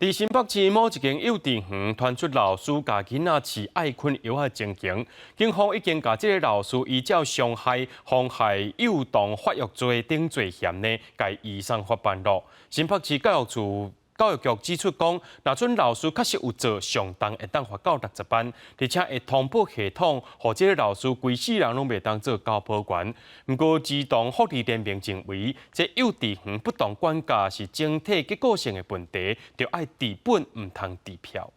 在新北市某一间幼稚园传出老师甲囡仔饲爱困药的情形，警方已经把这个老师依照伤害、妨害幼童发育罪等罪嫌呢，甲移送法办咯。新北市教育局指出讲，若准老师确实有做上当，会当罚到60班，而且会通报系统，或这个老师规世人拢袂当做教保员。不过，儿童福利联盟认为，这幼稚园不当管教是整体结构性的问题，就爱治本，唔通治票。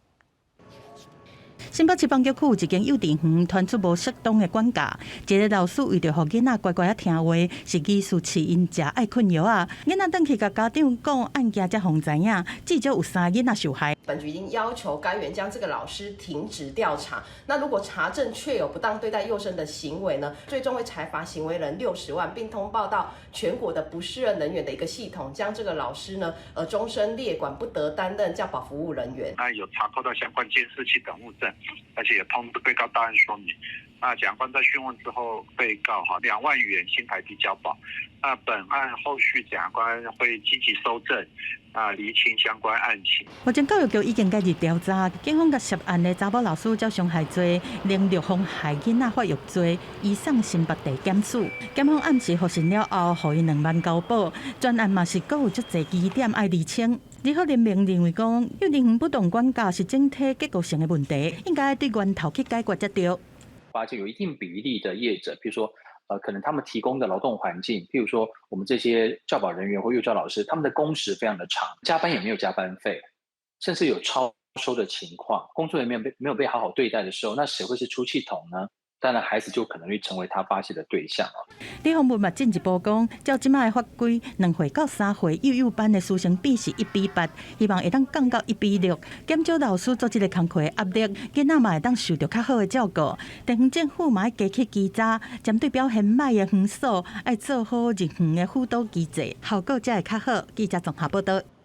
新北市邦桥区有一间幼稚园传出无适当的管教，一个老师为着互囡仔乖乖啊听话，是疑似饲因食爱困药啊。囡仔返去甲家长讲案件才互知影，至少有3个囡仔受害。本局已经要求该园将这个老师停职调查。那如果查证确有不当对待幼生的行为呢，最终会裁罚行为人60万，并通报到全国的不适任人员的一个系统，将这个老师呢，终身列管，不得担任教保服务人员。那有查扣到相关监视器等物证，而且也通知被告到案说明。那检察官在讯问之后，被告2万元新台币交保。那本案后续检察官会积极搜证，厘清相关案情。目前教育局已经介入调查，警方甲涉案的查某老师遭伤害罪、凌辱妨害囡仔发育罪，移送新北地检署。检方暗示核实了后，予伊2万交保。专案嘛是阁有足侪疑点爱厘清。儿科联盟认为讲，幼稚园不当管教是整体结构性的问题，应该对源头去解决才对。发现有一定比例的业者，譬如说，可能他们提供的劳动环境，譬如说我们这些教保人员或幼教老师，他们的工时非常的长，加班也没有加班费，甚至有超收的情况，工作人员没有被好好对待的时候，那谁会是出气筒呢？当然，孩子就可能会成为他发泄的对象。李洪文嘛进一步讲，照即卖的法规，2岁到3岁幼幼班的师生比是1:8，希望会当降到1:6，减少老师做这个工课的压力，囡仔嘛会当受到较好的照顾。地方政府嘛要加去稽查，针对表现歹的园所，要做好日园的辅导机制，效果才会较好。记者综合报道。